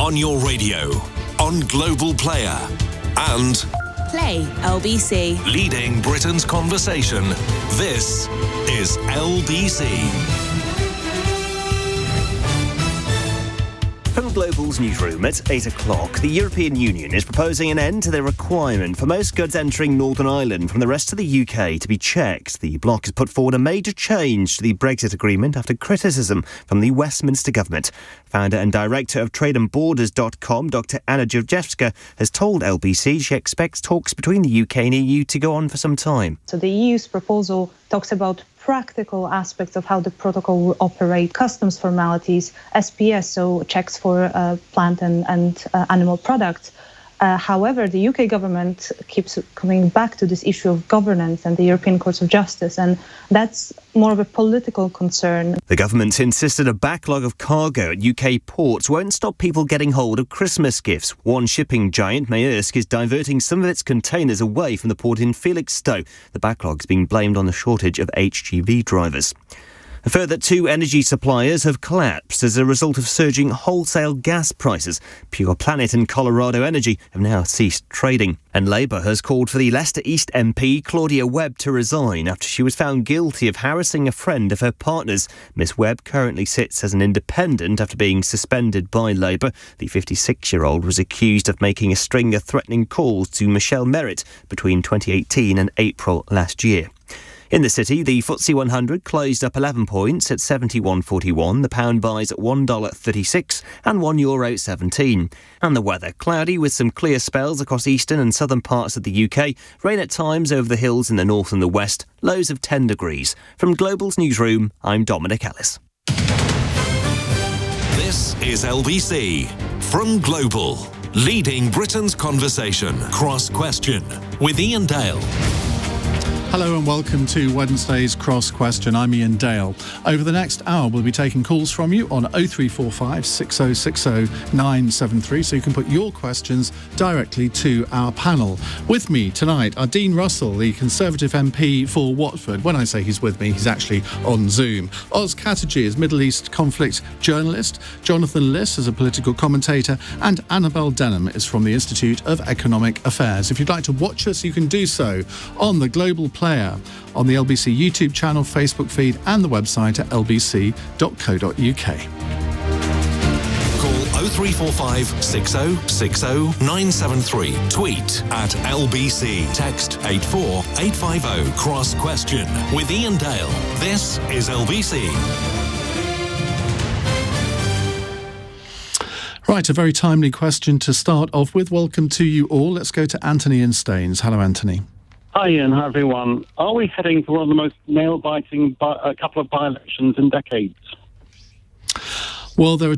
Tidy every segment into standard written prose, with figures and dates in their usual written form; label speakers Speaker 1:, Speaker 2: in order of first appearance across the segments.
Speaker 1: on your radio, on Global Player, and
Speaker 2: Play LBC.
Speaker 1: Leading Britain's conversation. This is LBC.
Speaker 3: From Global's newsroom at 8 o'clock, the European Union is proposing an end to the requirement for most goods entering Northern Ireland from the rest of the UK to be checked. The bloc has put forward a major change to the Brexit agreement after criticism from the Westminster government. Founder and director of TradeandBorders.com, Dr. Anna Jurjewska, has told LBC she expects talks between the UK and EU to go on for some time.
Speaker 4: So the EU's proposal talks about practical aspects of how the protocol will operate, customs formalities, SPS, so checks for plant and animal products. However, the UK government keeps coming back to this issue of governance and the European Court of Justice, and that's more of a political concern.
Speaker 3: The government insisted a backlog of cargo at UK ports won't stop people getting hold of Christmas gifts. One shipping giant, Maersk, is diverting some of its containers away from the port in Felixstowe. The backlog's being blamed on the shortage of HGV drivers. A further 2 energy suppliers have collapsed as a result of surging wholesale gas prices. Pure Planet and Colorado Energy have now ceased trading. And Labour has called for the Leicester East MP Claudia Webb to resign after she was found guilty of harassing a friend of her partner's. Miss Webb currently sits as an independent after being suspended by Labour. The 56-year-old was accused of making a string of threatening calls to Michelle Merritt between 2018 and April last year. In the city, the FTSE 100 closed up 11 points at 71.41. The pound buys at $1.36 and €1.17. And the weather, cloudy with some clear spells across eastern and southern parts of the UK. Rain at times over the hills in the north and the west. Lows of 10 degrees. From Global's newsroom, I'm Dominic Ellis.
Speaker 1: This is LBC. From Global. Leading Britain's conversation. Cross Question. With Iain Dale.
Speaker 5: Hello and welcome to Wednesday's Cross Question. I'm Iain Dale. Over the next hour, we'll be taking calls from you on 0345 6060 973, so you can put your questions directly to our panel. With me tonight are Dean Russell, the Conservative MP for Watford. When I say he's with me, he's actually on Zoom. Oz Katerji is Middle East conflict journalist. Jonathan Liss is a political commentator. And Annabel Denham is from the Institute of Economic Affairs. If you'd like to watch us, you can do so on the Global Player, on the LBC YouTube channel, Facebook feed and the website at lbc.co.uk.
Speaker 1: Call 0345 6060 973. Tweet at LBC. Text 84850. Cross Question with Iain Dale. This is LBC.
Speaker 5: Right, a very timely question to start off with. Welcome to you all. Let's go to Anthony in Staines. Hello, Anthony.
Speaker 6: Hi, Ian. Hi, everyone. Are we heading for one of the most nail-biting couple of by-elections in decades?
Speaker 5: Well, there are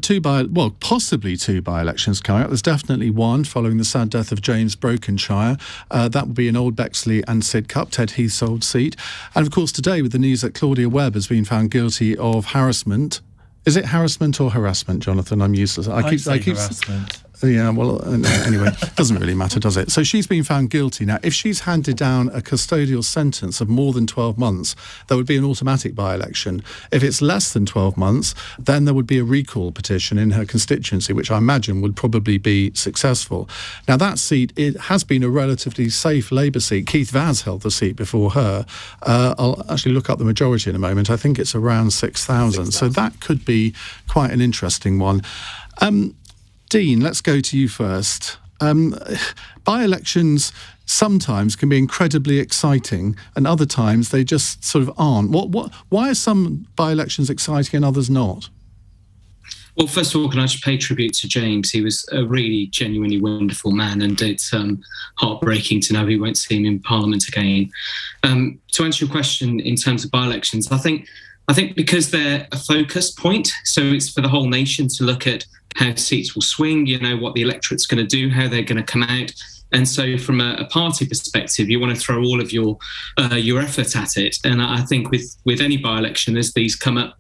Speaker 5: possibly two by-elections coming up. There's definitely one following the sad death of James Brokenshire. That would be in Old Bexley and Sidcup, Ted Heath's old seat. And, of course, today with the news that Claudia Webb has been found guilty of harassment. Is it harassment or harassment, Jonathan? I'm useless. I keep harassment. Yeah, well, anyway, doesn't really matter, does it? So she's been found guilty. Now, if she's handed down a custodial sentence of more than 12 months, there would be an automatic by-election. If it's less than 12 months, then there would be a recall petition in her constituency, which I imagine would probably be successful. Now, that seat, it has been a relatively safe Labour seat. Keith Vaz held the seat before her. I'll actually look up the majority in a moment. I think it's around 6,000. So that could be quite an interesting one. Dean, let's go to you first. By-elections sometimes can be incredibly exciting, and other times they just sort of aren't. Why are some by-elections exciting and others not?
Speaker 7: Well, first of all, can I just pay tribute to James? He was a really genuinely wonderful man, and it's heartbreaking to know we won't see him in Parliament again. To answer your question in terms of by-elections, I think because they're a focus point, so it's for the whole nation to look at how seats will swing, what the electorate's going to do, how they're going to come out. And so from a party perspective, you want to throw all of your effort at it. And I think with any by-election, as these come up,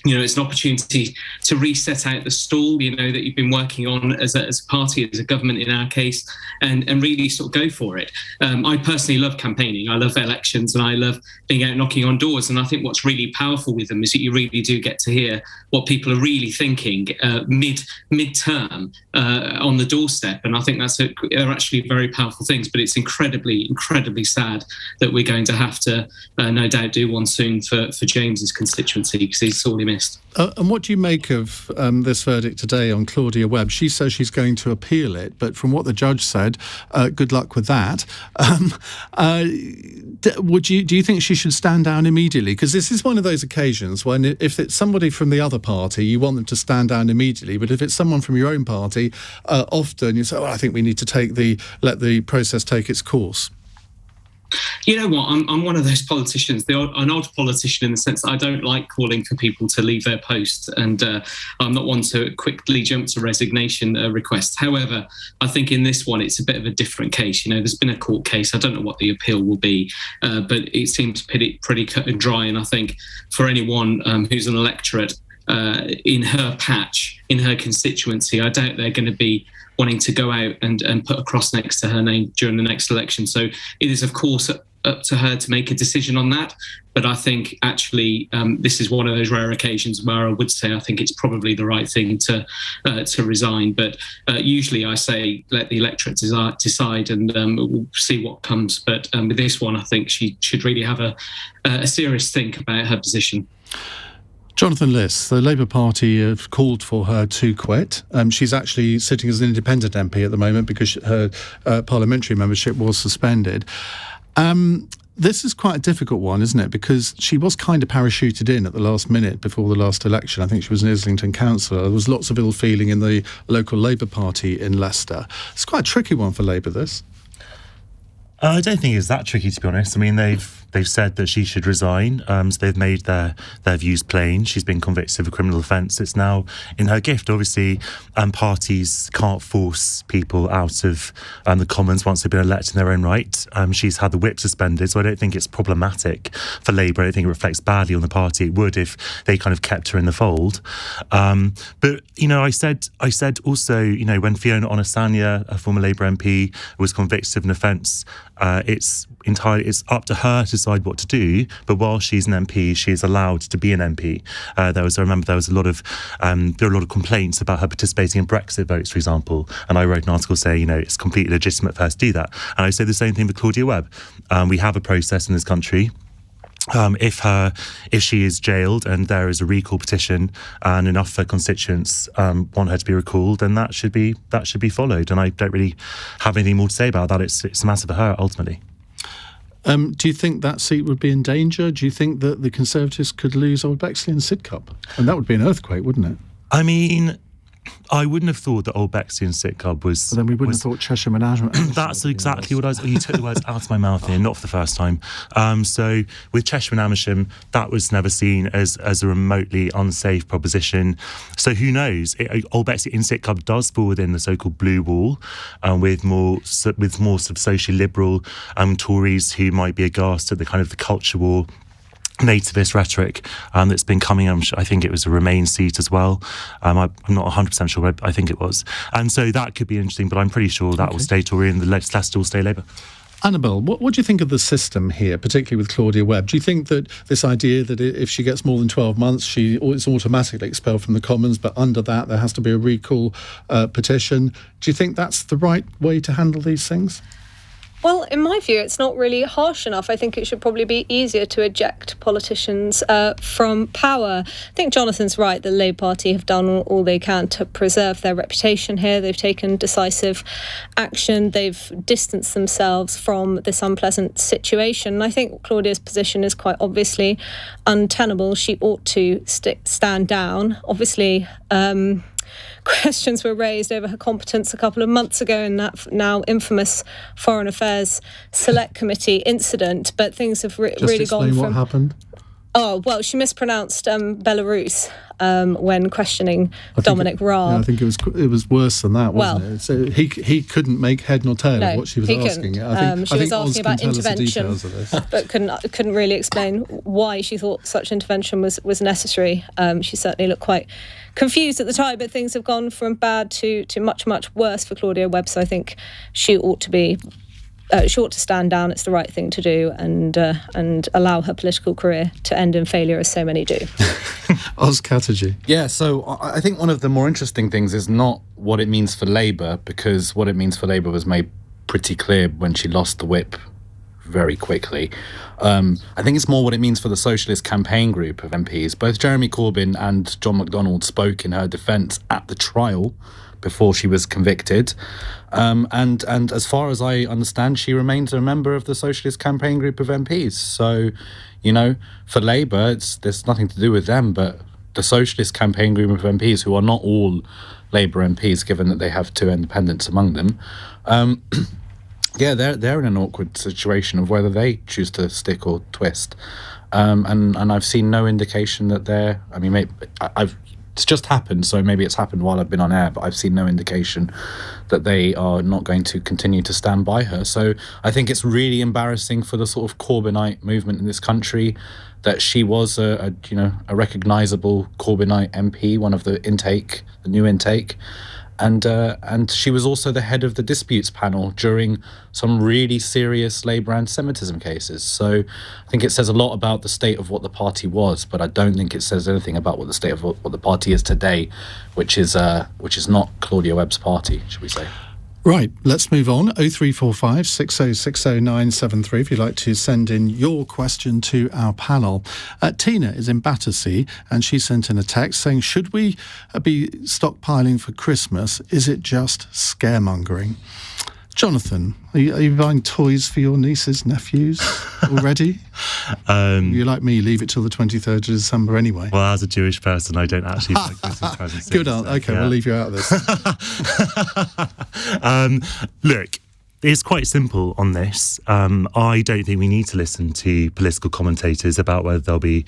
Speaker 7: it's an opportunity to reset out the stall, that you've been working on as a party, as a government in our case, and really sort of go for it. I personally love campaigning. I love elections and I love being out knocking on doors. And I think what's really powerful with them is that you really do get to hear what people are really thinking mid-term on the doorstep. And I think they're actually very powerful things, but it's incredibly, incredibly sad that we're going to have to no doubt do one soon for James's constituency, because he's sorely missed.
Speaker 5: And what do you make of this verdict today on Claudia Webb? She says she's going to appeal it, but from what the judge said, good luck with that. Do you think she should stand down immediately? Because this is one of those occasions when if it's somebody from the other party, you want them to stand down immediately. But if it's someone from your own party, often you say, I think we need to let the process take its course.
Speaker 7: You know what? I'm one of those politicians, an odd politician in the sense that I don't like calling for people to leave their post, and I'm not one to quickly jump to resignation requests. However, I think in this one it's a bit of a different case. There's been a court case. I don't know what the appeal will be, but it seems pretty cut and dry. And I think for anyone who's an electorate in her patch, in her constituency, I doubt they're going to be wanting to go out and put a cross next to her name during the next election. So it is, of course, up to her to make a decision on that. But I think actually this is one of those rare occasions where I would say I think it's probably the right thing to resign. But usually I say let the electorate decide, and we'll see what comes. But with this one, I think she should really have a serious think about her position.
Speaker 5: Jonathan Liss, the Labour Party have called for her to quit. She's actually sitting as an independent MP at the moment because her parliamentary membership was suspended. This is quite a difficult one, isn't it? Because she was kind of parachuted in at the last minute before the last election. I think she was an Islington councillor. There was lots of ill feeling in the local Labour Party in Leicester. It's quite a tricky one for Labour, this.
Speaker 8: I don't think it's that tricky, to be honest. I mean, they've said that she should resign, so they've made their views plain. She's been convicted of a criminal offence. It's now in her gift. Obviously, parties can't force people out of the Commons once they've been elected in their own right. She's had the whip suspended, so I don't think it's problematic for Labour. I don't think it reflects badly on the party. It would if they kind of kept her in the fold. But, I said also, when Fiona Onasanya, a former Labour MP, was convicted of an offence, it's up to her to decide what to do. But while she's an MP, she is allowed to be an MP. I remember there were a lot of complaints about her participating in Brexit votes, for example. And I wrote an article saying, it's completely legitimate for her to do that. And I say the same thing with Claudia Webb. We have a process in this country. If she is jailed and there is a recall petition and enough of her constituents want her to be recalled, then that should be followed. And I don't really have anything more to say about that. It's a matter for her ultimately.
Speaker 5: Do you think that seat would be in danger? Do you think that the Conservatives could lose Old Bexley and Sidcup? And that would be an earthquake, wouldn't it? I
Speaker 8: mean, I wouldn't have thought that Old Bexley and Sidcup was...
Speaker 5: But then we wouldn't have thought Cheshire Management...
Speaker 8: That's exactly what I was... You took the words out of my mouth here, not for the first time. So with Cheshire and Amersham, that was never seen as a remotely unsafe proposition. So who knows? Old Bexley and Sidcup does fall within the so-called blue wall, with more sort of socially liberal Tories who might be aghast at the kind of the culture war, nativist rhetoric that's been coming. I think it was a Remain seat as well. I'm not 100% sure, but I think it was. And so that could be interesting, but I'm pretty sure that will stay Tory and the Leicester will stay Labour.
Speaker 5: Annabel, what do you think of the system here, particularly with Claudia Webb? Do you think that this idea that if she gets more than 12 months, she is automatically expelled from the Commons, but under that there has to be a recall petition? Do you think that's the right way to handle these things?
Speaker 9: Well, in my view, it's not really harsh enough. I think it should probably be easier to eject politicians from power. I think Jonathan's right. The Labour Party have done all they can to preserve their reputation here. They've taken decisive action. They've distanced themselves from this unpleasant situation. And I think Claudia's position is quite obviously untenable. She ought to stand down. Obviously, questions were raised over her competence a couple of months ago in that now infamous Foreign Affairs Select Committee incident, but things have really gone from...
Speaker 5: What happened?
Speaker 9: Oh, well, she mispronounced Belarus when questioning Dominic Raab.
Speaker 5: Yeah, I think it was worse than that, wasn't it? So he couldn't make head nor tail of what she was asking.
Speaker 9: She was asking about intervention, but couldn't really explain why she thought such intervention was necessary. She certainly looked quite confused at the time, but things have gone from bad to much, much worse for Claudia Webb, so I think she ought to be... she ought to stand down. It's the right thing to do, and allow her political career to end in failure, as so many do.
Speaker 5: Oz Katerji.
Speaker 10: Yeah, so I think one of the more interesting things is not what it means for Labour, because what it means for Labour was made pretty clear when she lost the whip very quickly. I think it's more what it means for the Socialist campaign group of MPs. Both Jeremy Corbyn and John McDonnell spoke in her defence at the trial before she was convicted. And as far as I understand, she remains a member of the Socialist campaign group of MPs. So, for Labour, there's nothing to do with them, but the Socialist campaign group of MPs, who are not all Labour MPs, given that they have two independents among them, they're in an awkward situation of whether they choose to stick or twist. And I've seen no indication that they're... I mean, it's just happened, so maybe it's happened while I've been on air, but I've seen no indication that they are not going to continue to stand by her. So I think it's really embarrassing for the sort of Corbynite movement in this country that she was a recognisable Corbynite MP, one of the new intake. And she was also the head of the disputes panel during some really serious Labour anti-Semitism cases. So I think it says a lot about the state of what the party was, but I don't think it says anything about what the state of what the party is today, which is not Claudia Webb's party, should we say.
Speaker 5: Right, let's move on. 0345 6060 973 if you'd like to send in your question to our panel. Tina is in Battersea and she sent in a text saying, should we be stockpiling for Christmas? Is it just scaremongering? Jonathan, are you buying toys for your nieces, nephews already? You like me, leave it till the 23rd of December anyway.
Speaker 8: Well, as a Jewish person, I don't actually buy Christmas presents.
Speaker 5: Good answer. Okay, yeah. We'll leave you out of this.
Speaker 8: Look, it's quite simple on this. I don't think we need to listen to political commentators about whether there'll be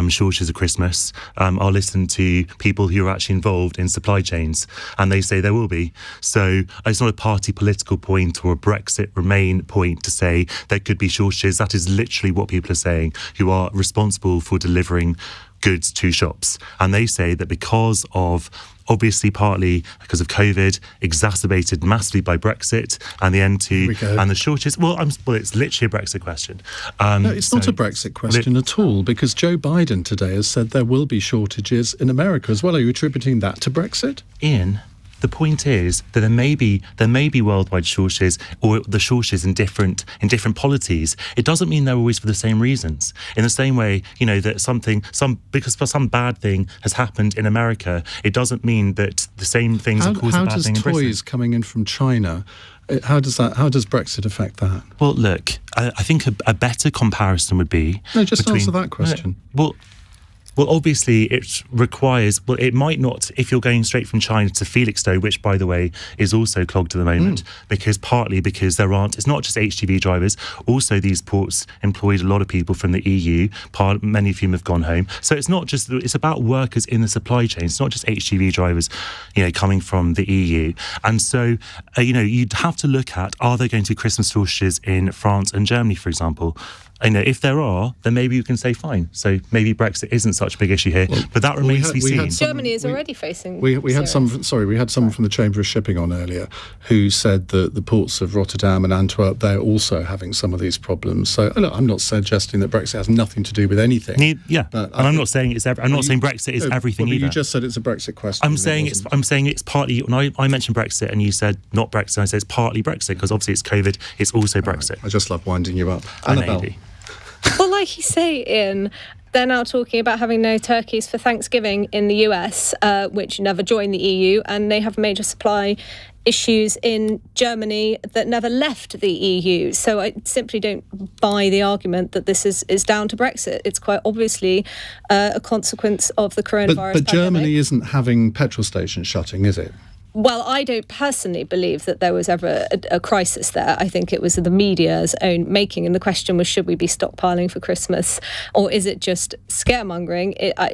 Speaker 8: shortages of Christmas. I'll listen to people who are actually involved in supply chains, and they say there will be. So it's not a party political point or a Brexit Remain point to say there could be shortages. That is literally what people are saying, who are responsible for delivering goods to shops. And they say that because of, obviously partly because of COVID, exacerbated massively by Brexit and the end to and the shortages. Well, it's literally a Brexit question.
Speaker 5: No, it's not a Brexit question at all, because Joe Biden today has said there will be shortages in America as well. Are you attributing that to Brexit?
Speaker 8: Ian, the point is that there may be worldwide shortages, or the shortages in different polities. It doesn't mean they're always for the same reasons. In the same way, that because some bad thing has happened in America, it doesn't mean that the same things are causing a bad thing in Britain.
Speaker 5: How does toys coming in from China? How does Brexit affect that?
Speaker 8: Well, look, I think a better comparison would be...
Speaker 5: No, just answer that question.
Speaker 8: Well, obviously, it requires... Well, it might not, if you're going straight from China to Felixstowe, which, by the way, is also clogged at the moment, partly because there aren't... It's not just HGV drivers. Also, these ports employed a lot of people from the EU. Many of whom have gone home. So it's not just... It's about workers in the supply chain. It's not just HGV drivers, coming from the EU. And so, you'd have to look at, are there going to be Christmas shortages in France and Germany, for example? If there are, then maybe you can say fine. So maybe Brexit isn't such a big issue here, but that remains to be seen.
Speaker 9: Germany is already facing.
Speaker 5: We had someone from the Chamber of Shipping on earlier who said that the ports of Rotterdam and Antwerp, they're also having some of these problems. So look, I'm not suggesting that Brexit has nothing to do with anything.
Speaker 8: I'm not saying it's. I'm not saying Brexit is everything either.
Speaker 5: You just said it's a Brexit question.
Speaker 8: I'm saying it's partly. When I mentioned Brexit and you said not Brexit, I said it's partly Brexit because obviously it's COVID. It's also Brexit.
Speaker 5: Right. I just love winding you up, Annabel.
Speaker 9: Well, like you say, Ian, they're now talking about having no turkeys for Thanksgiving in the US, which never joined the EU, and they have major supply issues in Germany that never left the EU. So I simply don't buy the argument that this is down to Brexit. It's quite obviously a consequence of the coronavirus
Speaker 5: But Germany isn't having petrol stations shutting, is it?
Speaker 9: Well, I don't personally believe that there was ever a crisis there. I think it was the media's own making, and the question was, should we be stockpiling for Christmas, or is it just scaremongering? I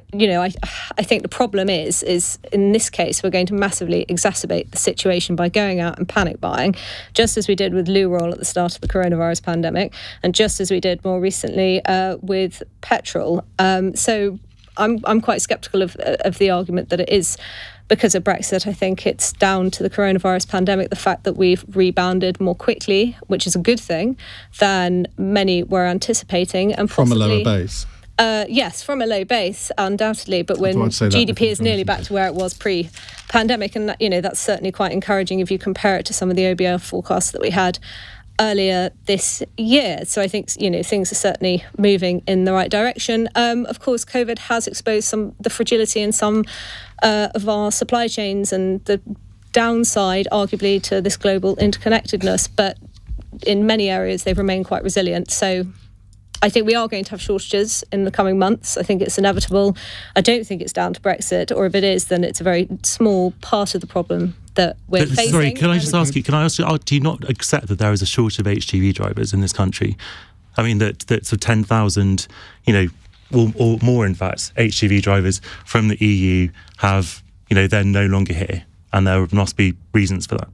Speaker 9: think the problem is in this case we're going to massively exacerbate the situation by going out and panic buying, just as we did with loo roll at the start of the coronavirus pandemic, and just as we did more recently with petrol. So I'm quite sceptical of the argument that it is because of Brexit. I think it's down to the coronavirus pandemic, the fact that we've rebounded more quickly, which is a good thing, than many were anticipating. And
Speaker 5: from
Speaker 9: possibly,
Speaker 5: a lower base.
Speaker 9: Yes, from a low base, undoubtedly. But when GDP is nearly back to where it was pre-pandemic, and that's certainly quite encouraging if you compare it to some of the OBR forecasts that we had earlier this year. So I think things are certainly moving in the right direction. Of course, COVID has exposed the fragility in some of our supply chains and the downside, arguably, to this global interconnectedness. But in many areas, they've remained quite resilient. So I think we are going to have shortages in the coming months. I think it's inevitable. I don't think it's down to Brexit, or if it is, then it's a very small part of the problem that we're facing.
Speaker 8: Sorry, can I just ask you, do you not accept that there is a shortage of HGV drivers in this country? I mean, that's 10,000, or more, in fact, HGV drivers from the EU have, they're no longer here, and there must be reasons for that.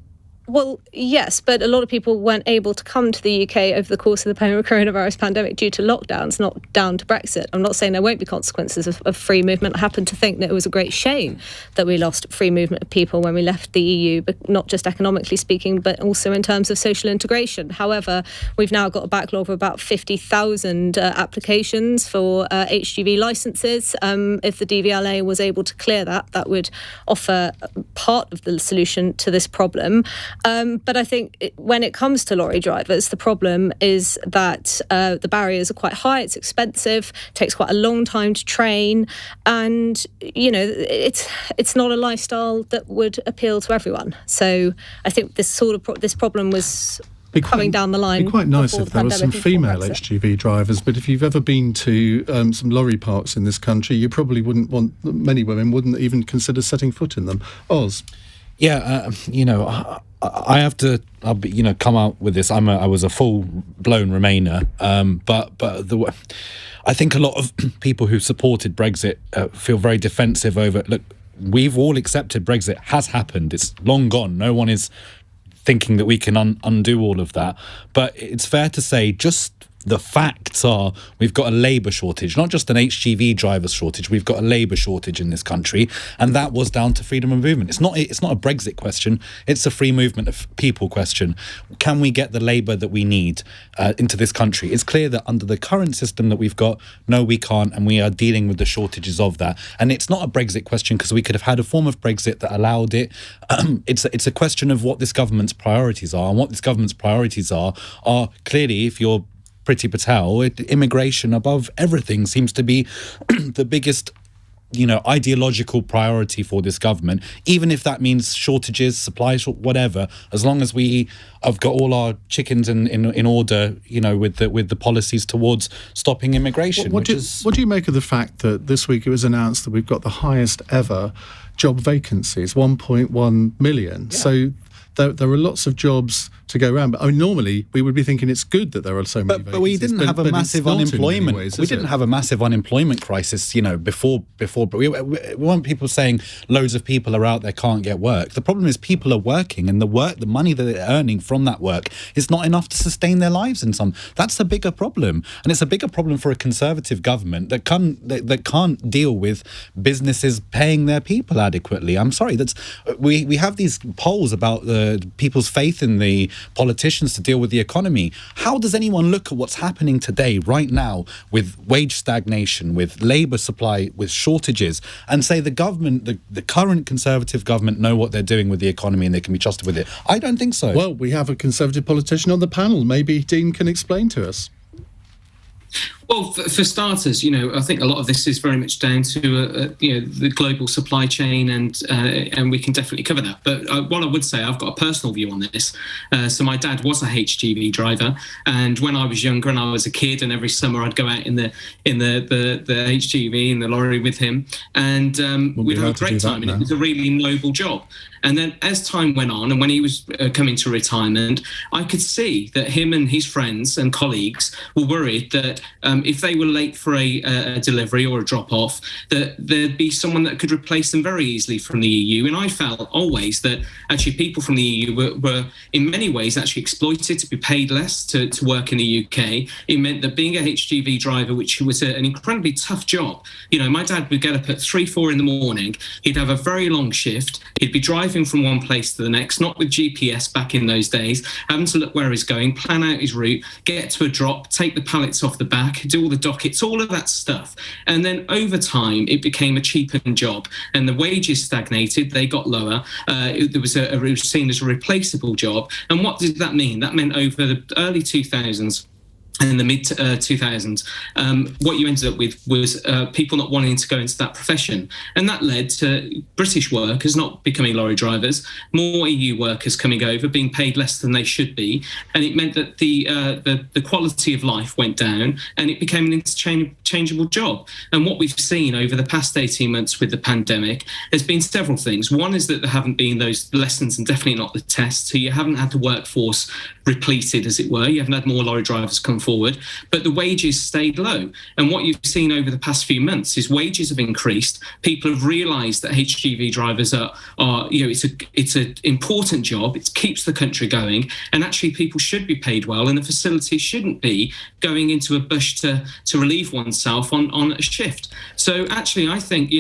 Speaker 9: Well, yes, but a lot of people weren't able to come to the UK over the course of the coronavirus pandemic due to lockdowns, not down to Brexit. I'm not saying there won't be consequences of free movement. I happen to think that it was a great shame that we lost free movement of people when we left the EU, but not just economically speaking, but also in terms of social integration. However, we've now got a backlog of about 50,000 applications for HGV licences. If the DVLA was able to clear that would offer part of the solution to this problem. But I think when it comes to lorry drivers, the problem is that the barriers are quite high. It's expensive, takes quite a long time to train, and it's not a lifestyle that would appeal to everyone. So I think this problem was coming down the line.
Speaker 5: It'd be quite nice if there were some female
Speaker 9: Brexit.
Speaker 5: HGV drivers, but if you've ever been to some lorry parks in this country, you probably many women wouldn't even consider setting foot in them. Oz?
Speaker 10: Yeah, I have to, come out with this. I was a full-blown Remainer, but I think a lot of people who supported Brexit feel very defensive over. Look, we've all accepted Brexit has happened. It's long gone. No one is thinking that we can undo all of that. But it's fair to say, just the facts are we've got a labour shortage, not just an HGV driver shortage. We've got a labour shortage in this country, and that was down to freedom of movement. It's not a Brexit question. It's a free movement of people question. Can we get the labour that we need into this country? It's clear that under the current system that we've got, no, we can't, and we are dealing with the shortages of that. And it's not a Brexit question because we could have had a form of Brexit that allowed it. It's a question of what this government's priorities are, and what this government's priorities are clearly, if you're Priti Patel, immigration above everything seems to be the biggest, ideological priority for this government, even if that means shortages, supplies, whatever, as long as we have got all our chickens in order, with the policies towards stopping immigration.
Speaker 5: What do you make of the fact that this week it was announced that we've got the highest ever job vacancies, 1.1 million? Yeah. So there are lots of jobs to go around. But normally we would be thinking it's good that there are so many vacancies.
Speaker 10: But we didn't have a massive unemployment. We didn't have a massive unemployment crisis, before. But we want people saying loads of people are out there, can't get work. The problem is people are working, and the money that they're earning from that work is not enough to sustain their lives in some. That's a bigger problem, and it's a bigger problem for a Conservative government that can't deal with businesses paying their people adequately. I'm sorry, we have these polls about people's faith in the politicians to deal with the economy. How does anyone look at what's happening today, right now, with wage stagnation, with labour supply, with shortages, and say the government, the current Conservative government, know what they're doing with the economy and they can be trusted with it? I don't think so.
Speaker 5: Well, we have a Conservative politician on the panel. Maybe Dean can explain to us.
Speaker 7: Well, for starters, I think a lot of this is very much down to the global supply chain, and we can definitely cover that. But what I would say, I've got a personal view on this. So my dad was a HGV driver, and when I was younger and I was a kid, and every summer I'd go out in the HGV in the lorry with him, and we'd have a great time, and it was a really noble job. And then as time went on, and when he was coming to retirement, I could see that him and his friends and colleagues were worried that if they were late for a delivery or a drop-off, that there'd be someone that could replace them very easily from the EU. And I felt always that actually people from the EU were in many ways actually exploited to be paid less to work in the UK. It meant that being a HGV driver, which was an incredibly tough job, my dad would get up at 3-4 in the morning. He'd have a very long shift. He'd be driving from one place to the next, not with GPS back in those days, having to look where he's going, plan out his route, get to a drop, take the pallets off the back, do all the dockets, all of that stuff. And then over time, it became a cheapened job, and the wages stagnated. They got lower. It was seen as a replaceable job. And what did that mean? That meant over the early 2000s, and in the mid 2000s, what you ended up with was people not wanting to go into that profession. And that led to British workers not becoming lorry drivers, more EU workers coming over, being paid less than they should be. And it meant that the quality of life went down, and it became an interchangeable job. And what we've seen over the past 18 months with the pandemic has been several things. One is that there haven't been those lessons, and definitely not the tests. So you haven't had the workforce repleted, as it were. You haven't had more lorry drivers come forward, but the wages stayed low. And what you've seen over the past few months is wages have increased. People have realised that HGV drivers are it's an important job. It keeps the country going, and actually people should be paid well, and the facility shouldn't be going into a bush to relieve oneself on a shift. So actually, I think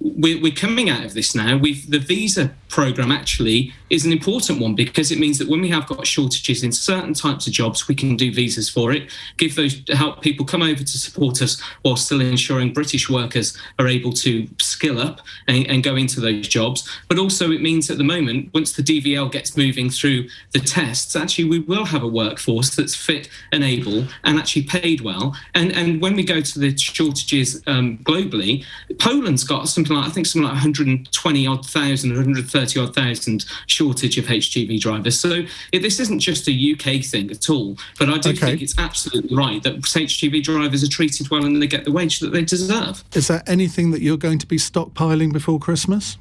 Speaker 7: we're coming out of this now. The visa programme actually is an important one, because it means that when we have got shortages in certain types of jobs, we can do visas for it, help people come over to support us while still ensuring British workers are able to skill up and go into those jobs. But also it means at the moment, once the DVL gets moving through the tests, actually we will have a workforce that's fit and able and actually paid well. And when we go to the shortages globally, Poland's got something like 120 odd thousand, 130 odd thousand shortage of HGV drivers. So this isn't just a UK thing at all, but I do think it's absolutely right that HGV drivers are treated well and they get the wage that they deserve.
Speaker 5: Is there anything that you're going to be stockpiling before Christmas?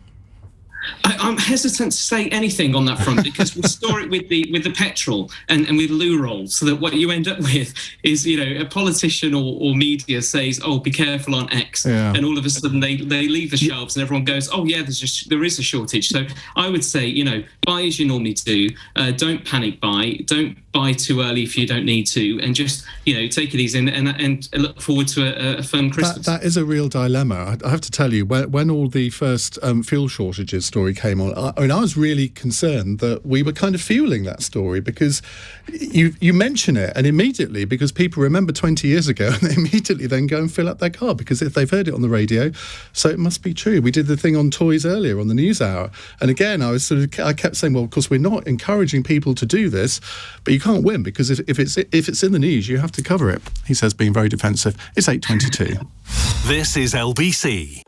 Speaker 7: I'm hesitant to say anything on that front, because we store it with the petrol and with loo rolls, so that what you end up with is, a politician or media says, oh, be careful on X, and all of a sudden they leave the shelves and everyone goes, oh yeah, there is a shortage. So I would say, buy as you normally do, don't panic buy, don't buy too early if you don't need to, and just take it easy and look forward to a fun Christmas.
Speaker 5: That is a real dilemma. I have to tell you, when all the first fuel shortages story came on, I was really concerned that we were kind of fueling that story, because you mention it and immediately, because people remember 20 years ago, and they immediately then go and fill up their car because if they've heard it on the radio, so it must be true. We did the thing on toys earlier on the news hour, and again I kept saying, well, of course we're not encouraging people to do this, but you can't win, because if it's in the news, you have to cover it. He says, being very defensive. It's 8:22.
Speaker 1: This is LBC.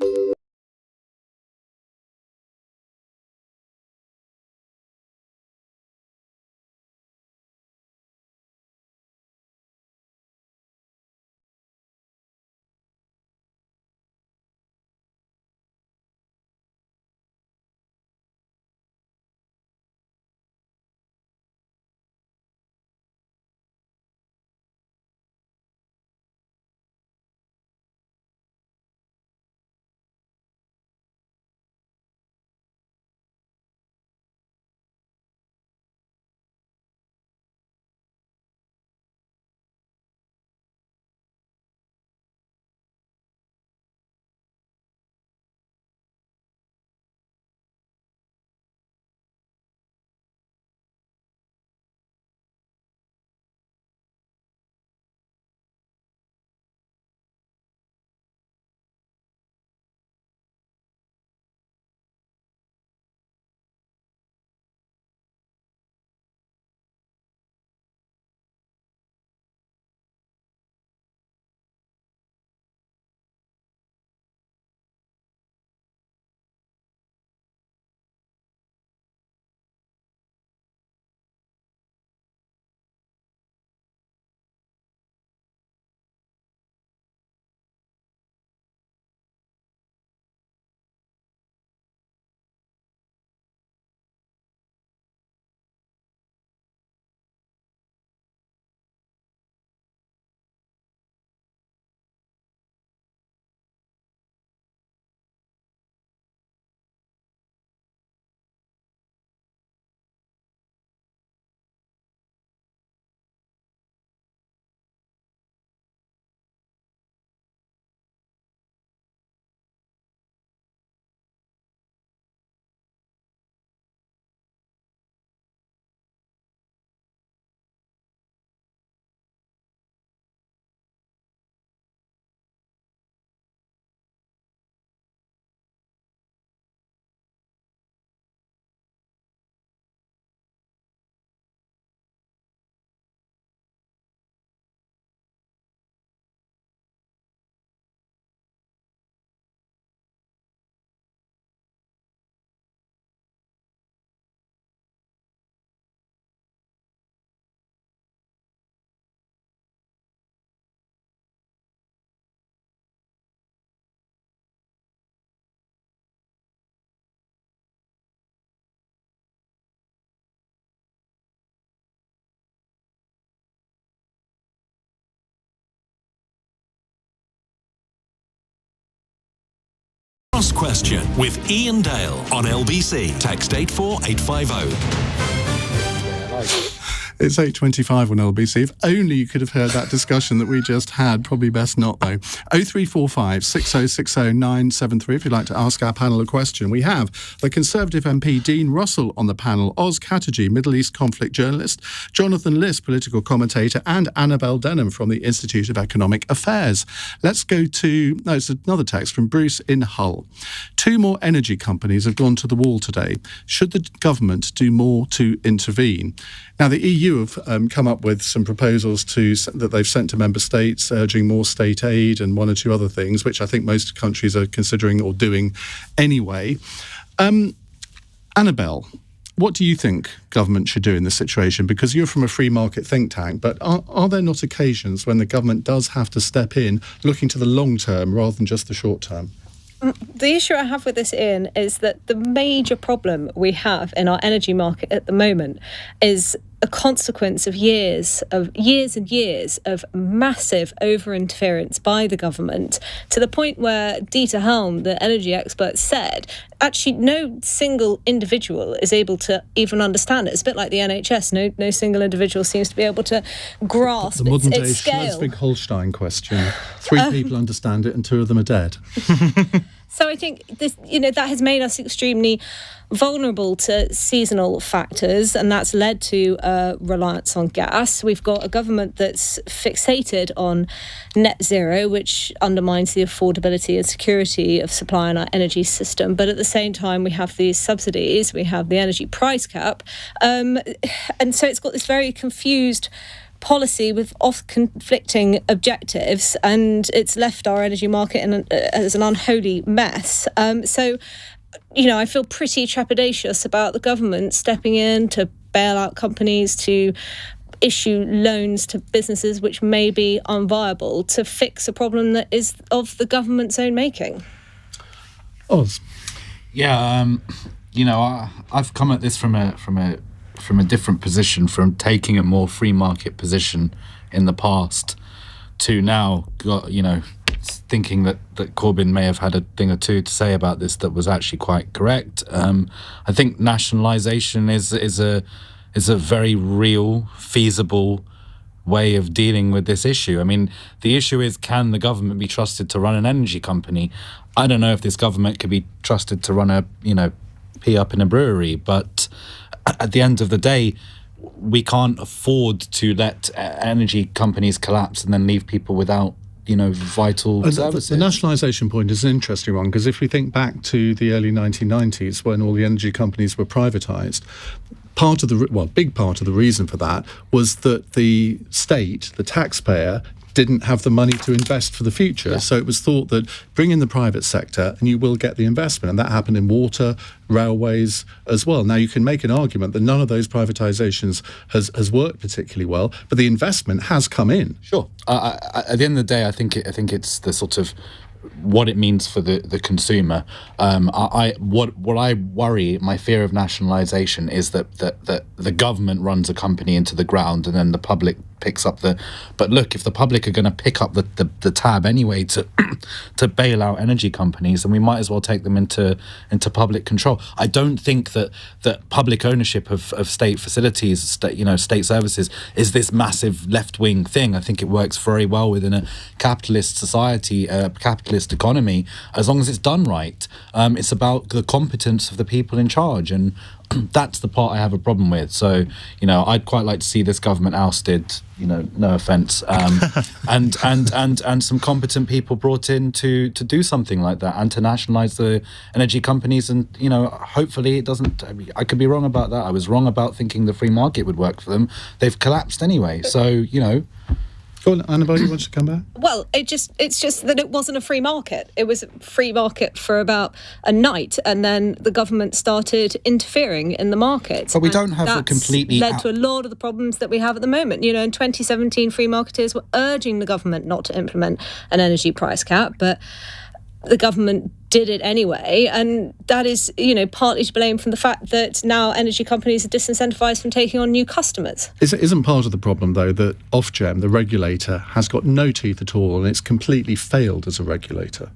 Speaker 1: Question with Iain Dale on LBC. Text 84850.
Speaker 5: It's 8:25 on LBC. If only you could have heard that discussion that we just had. Probably best not, though. 0345 6060 973 if you'd like to ask our panel a question. We have the Conservative MP Dean Russell on the panel, Oz Katerji, Middle East conflict journalist, Jonathan Liss, political commentator, and Annabel Denham from the Institute of Economic Affairs. Let's go to... No, it's another text from Bruce in Hull. 2 more energy companies have gone to the wall today. Should the government do more to intervene? Now, the EU have come up with some proposals that they've sent to member states, urging more state aid and 1 or 2 other things, which I think most countries are considering or doing anyway. Annabel, what do you think government should do in this situation? Because you're from a free market think tank, but are there not occasions when the government does have to step in, looking to the long term rather than just the short term?
Speaker 9: The issue I have with this, Ian, is that the major problem we have in our energy market at the moment is a consequence of years and years of massive over-interference by the government, to the point where Dieter Helm, the energy expert, said actually no single individual is able to even understand it. It's a bit like the NHS. No single individual seems to be able to grasp
Speaker 5: the modern
Speaker 9: its scale.
Speaker 5: Schleswig-Holstein question. 3 people understand it and 2 of them are dead.
Speaker 9: So I think this, that has made us extremely vulnerable to seasonal factors, and that's led to reliance on gas. We've got a government that's fixated on net zero, which undermines the affordability and security of supply in our energy system. But at the same time, we have these subsidies, we have the energy price cap, and so it's got this very confused policy with oft conflicting objectives, and it's left our energy market as an unholy mess. So I feel pretty trepidatious about the government stepping in to bail out companies, to issue loans to businesses which may be unviable, to fix a problem that is of the government's own making.
Speaker 5: Oz.
Speaker 10: Yeah, I've come at this from a different position, from taking a more free market position in the past to now, thinking that Corbyn may have had a thing or 2 to say about this that was actually quite correct. I think nationalisation is a very real, feasible way of dealing with this issue. I mean, the issue is, can the government be trusted to run an energy company? I don't know if this government could be trusted to run pee up in a brewery, but at the end of the day, we can't afford to let energy companies collapse and then leave people without, vital services.
Speaker 5: The nationalisation point is an interesting one, because if we think back to the early 1990s when all the energy companies were privatised, big part of the reason for that was that the state, the taxpayer, didn't have the money to invest for the future. Yeah. So it was thought that bring in the private sector and you will get the investment. And that happened in water, railways as well. Now, you can make an argument that none of those privatisations has worked particularly well, but the investment has come in.
Speaker 10: Sure. At the end of the day, I think it's the sort of what it means for the consumer. What I worry, my fear of nationalisation, is that the government runs a company into the ground and then the public picks up but look, if the public are going to pick up the tab anyway to bail out energy companies, then we might as well take them into public control. I don't think that public ownership of state facilities, state services, is this massive left-wing thing. I think it works very well within a capitalist society, a capitalist economy, as long as it's done right. It's about the competence of the people in charge, and that's the part I have a problem with. So, I'd quite like to see this government ousted, no offence, and some competent people brought in to do something like that and to nationalise the energy companies. And, hopefully it doesn't. I could be wrong about that. I was wrong about thinking the free market would work for them. They've collapsed anyway. So,
Speaker 5: Go on, Annabel, you want to come back?
Speaker 9: Well, it's just that it wasn't a free market. It was a free market for about a night, and then the government started interfering in the market.
Speaker 10: But we don't have a completely...
Speaker 9: led to a lot of the problems that we have at the moment. In 2017, free marketers were urging the government not to implement an energy price cap, but the government did it anyway, and that is, partly to blame from the fact that now energy companies are disincentivised from taking on new customers.
Speaker 5: Isn't part of the problem, though, that Ofgem, the regulator, has got no teeth at all, and it's completely failed as a regulator?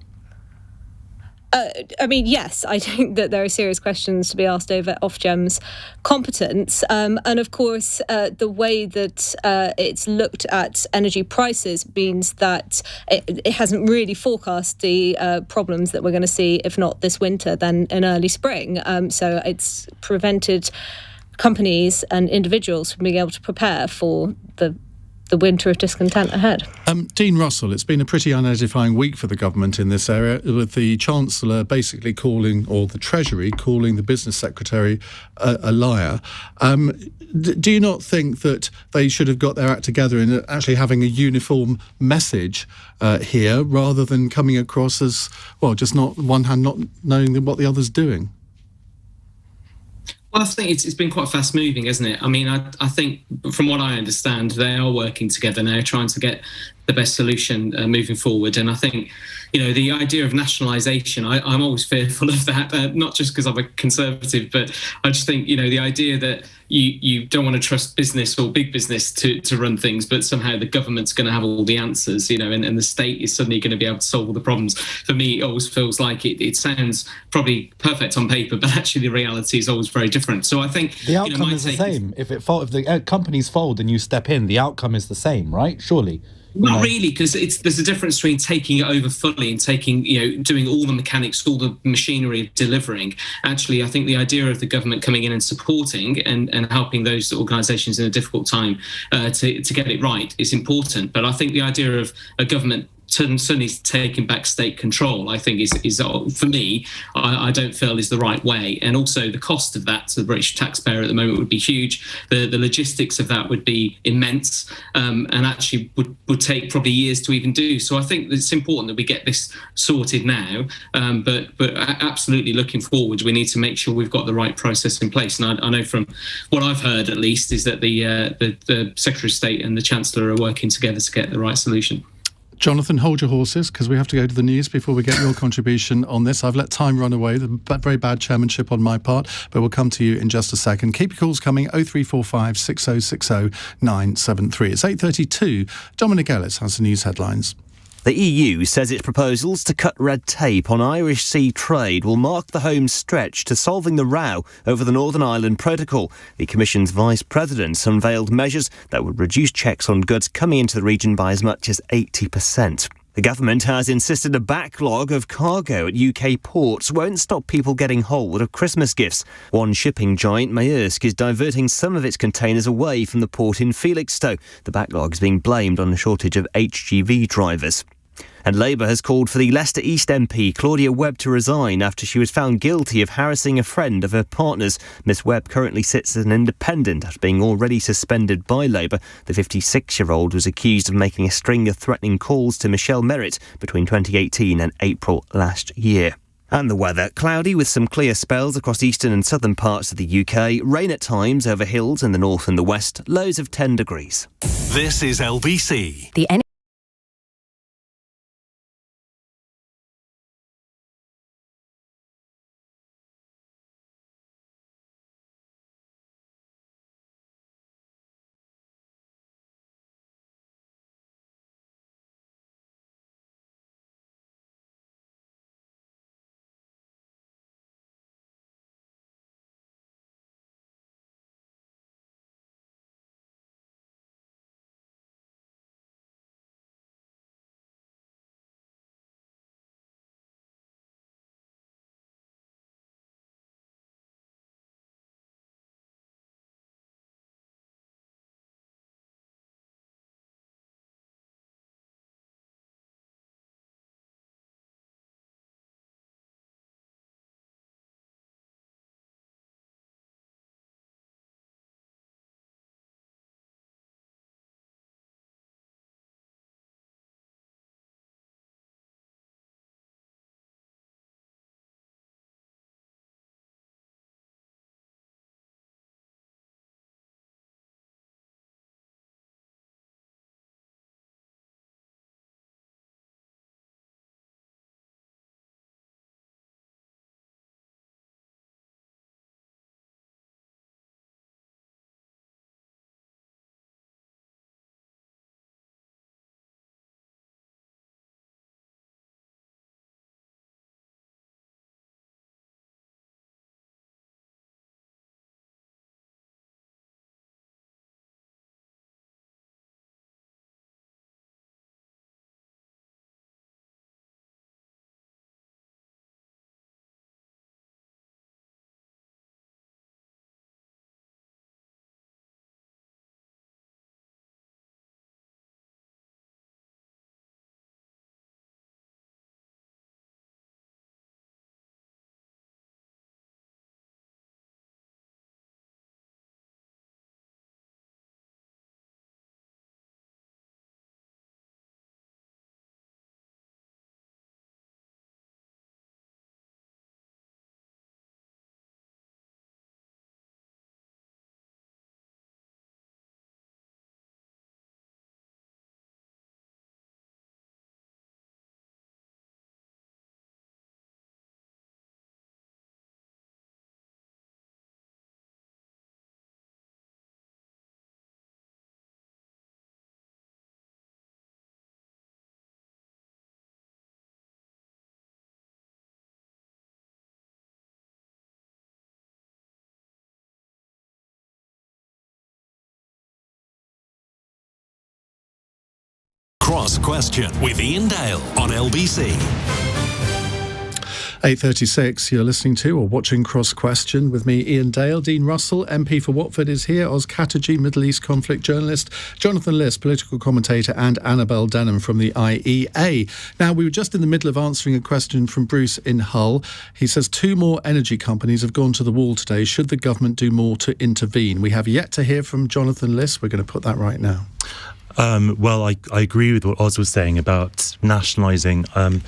Speaker 9: I mean, yes, I think that there are serious questions to be asked over Ofgem's competence. And of course, the way that it's looked at energy prices means that it hasn't really forecast the problems that we're going to see, if not this winter, then in early spring. So it's prevented companies and individuals from being able to prepare for the winter of discontent ahead.
Speaker 5: Dean Russell, it's been a pretty unedifying week for the government in this area, with the Chancellor basically calling, or the Treasury calling, the Business Secretary a liar. Do you not think that they should have got their act together in actually having a uniform message here, rather than coming across as, well, just not one hand not knowing what the other's doing?
Speaker 7: Well, I think it's been quite fast moving, isn't it? I mean, I think from what I understand, they are working together now, trying to get the best solution moving forward. And I think, the idea of nationalisation, I'm always fearful of that, not just because I'm a Conservative, but I just think, the idea that you don't want to trust business or big business to run things, but somehow the government's going to have all the answers, and the state is suddenly going to be able to solve all the problems. For me, it always feels like it sounds probably perfect on paper, but actually the reality is always very different. So I think
Speaker 10: the outcome is the same. If the companies fold and you step in, the outcome is the same, right? Surely.
Speaker 7: Not really, because there's a difference between taking it over fully and doing all the mechanics, all the machinery of delivering. Actually, I think the idea of the government coming in and supporting and helping those organisations in a difficult time to get it right is important. But I think the idea of a government suddenly taking back state control, I think is for me, I don't feel is the right way. And also the cost of that to the British taxpayer at the moment would be huge. The logistics of that would be immense, and actually would take probably years to even do. So I think it's important that we get this sorted now. But absolutely looking forward, we need to make sure we've got the right process in place. And I know from what I've heard, at least, is that the Secretary of State and the Chancellor are working together to get the right solution.
Speaker 5: Jonathan, hold your horses, because we have to go to the news before we get your contribution on this. I've let time run away, very bad chairmanship on my part, but we'll come to you in just a second. Keep your calls coming, 0345 6060 973. It's 8:32. Dominic Ellis has the news headlines.
Speaker 3: The EU says its proposals to cut red tape on Irish Sea trade will mark the home stretch to solving the row over the Northern Ireland Protocol. The Commission's Vice President unveiled measures that would reduce checks on goods coming into the region by as much as 80%. The government has insisted a backlog of cargo at UK ports won't stop people getting hold of Christmas gifts. One shipping giant, Maersk, is diverting some of its containers away from the port in Felixstowe. The backlog is being blamed on a shortage of HGV drivers. And Labour has called for the Leicester East MP Claudia Webb to resign after she was found guilty of harassing a friend of her partner's. Miss Webb currently sits as an independent after being already suspended by Labour. The 56-year-old was accused of making a string of threatening calls to Michelle Merritt between 2018 and April last year. And the weather, cloudy with some clear spells across eastern and southern parts of the UK. Rain at times over hills in the north and the west. Lows of 10 degrees.
Speaker 1: This is LBC.
Speaker 2: The
Speaker 1: Cross Question with Iain Dale on LBC.
Speaker 5: 8:36, you're listening to or watching Cross Question with me, Iain Dale. Dean Russell, MP for Watford, is here. Oz Katerji, Middle East conflict journalist. Jonathan Liss, political commentator, and Annabel Denham from the IEA. Now, we were just in the middle of answering a question from Bruce in Hull. He says 2 more energy companies have gone to the wall today. Should the government do more to intervene? We have yet to hear from Jonathan Liss. We're going to put that right now.
Speaker 8: Well, I agree with what Oz was saying about nationalising. I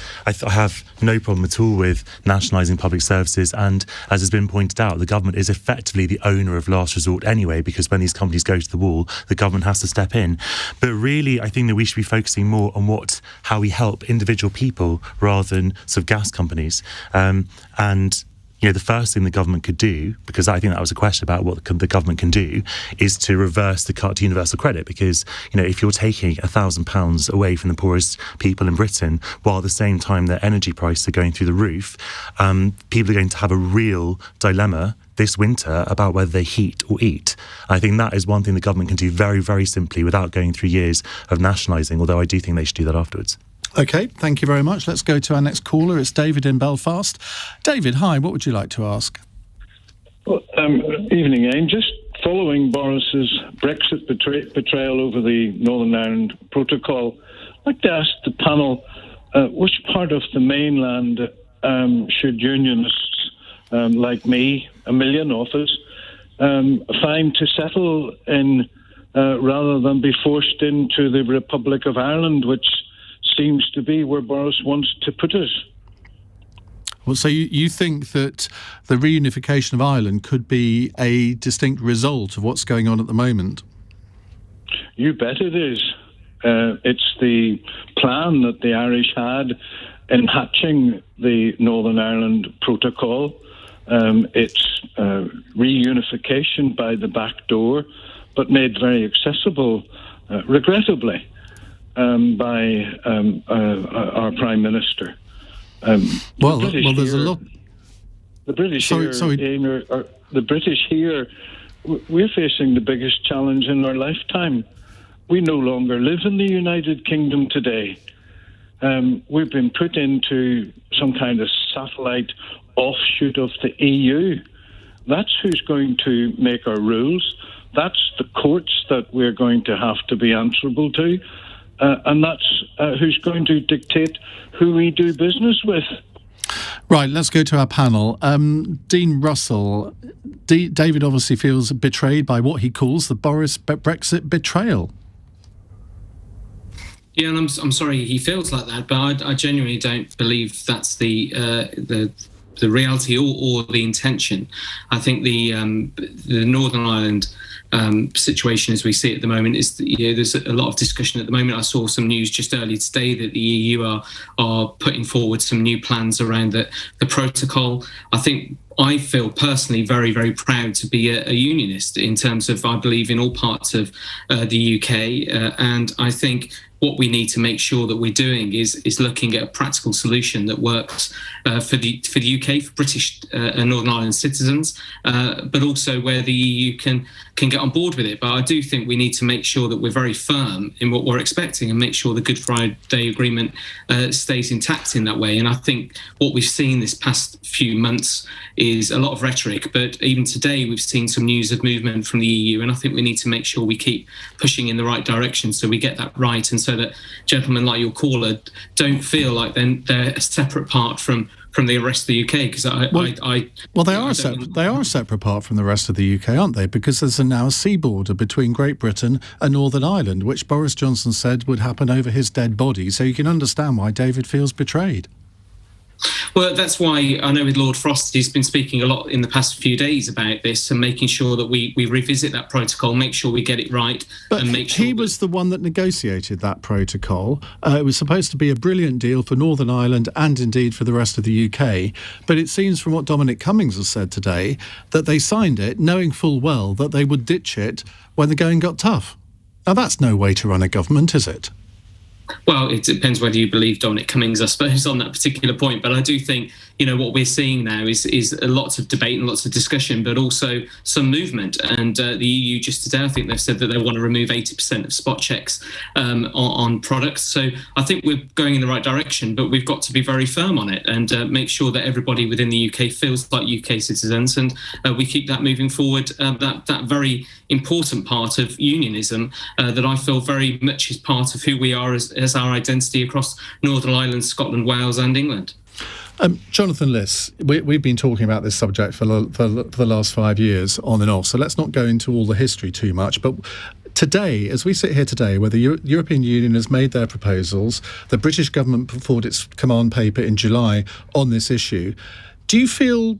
Speaker 8: have no problem at all with nationalising public services. And as has been pointed out, the government is effectively the owner of last resort anyway, because when these companies go to the wall, the government has to step in. But really, I think that we should be focusing more on how we help individual people rather than sort of gas companies. And the first thing the government could do, because I think that was a question about what the government can do, is to reverse the cut to universal credit. Because, if you're taking £1,000 away from the poorest people in Britain, while at the same time their energy prices are going through the roof, people are going to have a real dilemma this winter about whether they heat or eat. I think that is one thing the government can do very, very simply without going through years of nationalising, although I do think they should do that afterwards.
Speaker 5: OK, thank you very much. Let's go to our next caller. It's David in Belfast. David, hi, what would you like to ask?
Speaker 11: Well, evening, Iain. Just following Boris's Brexit betrayal over the Northern Ireland Protocol, I'd like to ask the panel which part of the mainland should unionists like me, 1 million of us, find to settle in rather than be forced into the Republic of Ireland, which seems to be where Boris wants to put us.
Speaker 5: Well, so you think that the reunification of Ireland could be a distinct result of what's going on at the moment?
Speaker 11: You bet it is. It's the plan that the Irish had in hatching the Northern Ireland Protocol. It's reunification by the back door, but made very accessible, regrettably, by our Prime Minister.
Speaker 5: Well, there's a lot.
Speaker 11: The British the British here, we're facing the biggest challenge in our lifetime. We no longer live in the United Kingdom today. We've been put into some kind of satellite offshoot of the EU. That's who's going to make our rules. That's the courts that we're going to have to be answerable to. And that's who's going to dictate who we do business with.
Speaker 5: Right, let's go to our panel. Dean Russell, David obviously feels betrayed by what he calls the Boris Brexit betrayal.
Speaker 7: Yeah, and I'm sorry he feels like that, but I genuinely don't believe that's the reality or the intention. I think the Northern Ireland situation as we see it at the moment is there's a lot of discussion at the moment. I saw some news just earlier today that the EU are putting forward some new plans around the protocol. I feel personally very, very proud to be a unionist in terms of I believe in all parts of the UK, and I think what we need to make sure that we're doing is looking at a practical solution that works for the UK, for British and Northern Ireland citizens, but also where the EU can get on board with it. But I do think we need to make sure that we're very firm in what we're expecting and make sure the Good Friday Agreement stays intact in that way. And I think what we've seen this past few months is a lot of rhetoric, but even today we've seen some news of movement from the EU, and I think we need to make sure we keep pushing in the right direction so we get that right, and so that gentlemen like your caller don't feel like they're a separate part from the rest of the UK, because
Speaker 5: they are a separate part from the rest of the UK, aren't they? Because there's now a sea border between Great Britain and Northern Ireland, which Boris Johnson said would happen over his dead body. So you can understand why David feels betrayed.
Speaker 7: Well, that's why I know with Lord Frost, he's been speaking a lot in the past few days about this and making sure that we revisit that protocol, make sure we get it right.
Speaker 5: But
Speaker 7: and make sure
Speaker 5: he was the one that negotiated that protocol. It was supposed to be a brilliant deal for Northern Ireland and indeed for the rest of the UK. But it seems from what Dominic Cummings has said today that they signed it knowing full well that they would ditch it when the going got tough. Now, that's no way to run a government, is it?
Speaker 7: Well, it depends whether you believe Dominic Cummings, I suppose, on that particular point. But I do think, what we're seeing now is lots of debate and lots of discussion, but also some movement. And the EU just today, I think they've said that they want to remove 80% of spot checks on products. So I think we're going in the right direction, but we've got to be very firm on it and make sure that everybody within the UK feels like UK citizens, and we keep that moving forward. That very important part of unionism that I feel very much is part of who we are as our identity across Northern Ireland, Scotland, Wales and England.
Speaker 5: Jonathan Liss, we've been talking about this subject for the last 5 years on and off, so let's not go into all the history too much. But today, as we sit here today, where the European Union has made their proposals, the British government put forward its command paper in July on this issue, do you feel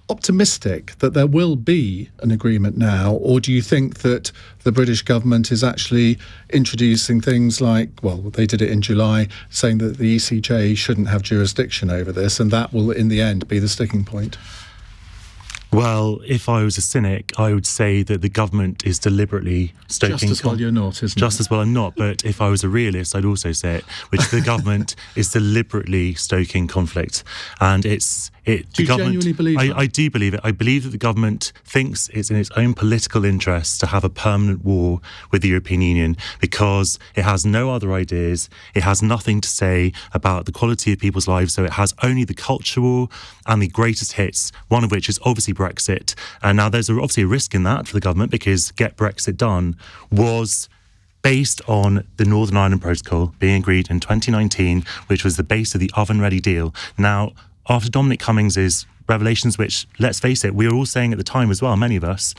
Speaker 5: optimistic that there will be an agreement now, or do you think that the British government is actually introducing things like, well, they did it in July, saying that the ECJ shouldn't have jurisdiction over this, and that will in the end be the sticking point?
Speaker 8: Well, if I was a cynic, I would say that the government is deliberately stoking...
Speaker 5: Just as well you're not, isn't it?
Speaker 8: Just as well I'm not, but if I was a realist, I'd also say it, which the government is deliberately stoking conflict. And
Speaker 5: Do you genuinely believe that?
Speaker 8: I do believe it. I believe that the government thinks it's in its own political interests to have a permanent war with the European Union because it has no other ideas. It has nothing to say about the quality of people's lives. So it has only the cultural and the greatest hits, one of which is obviously Brexit. And now there's obviously a risk in that for the government because Get Brexit Done was based on the Northern Ireland Protocol being agreed in 2019, which was the base of the oven-ready deal. Now, after Dominic Cummings' revelations, which, let's face it, we were all saying at the time as well, many of us,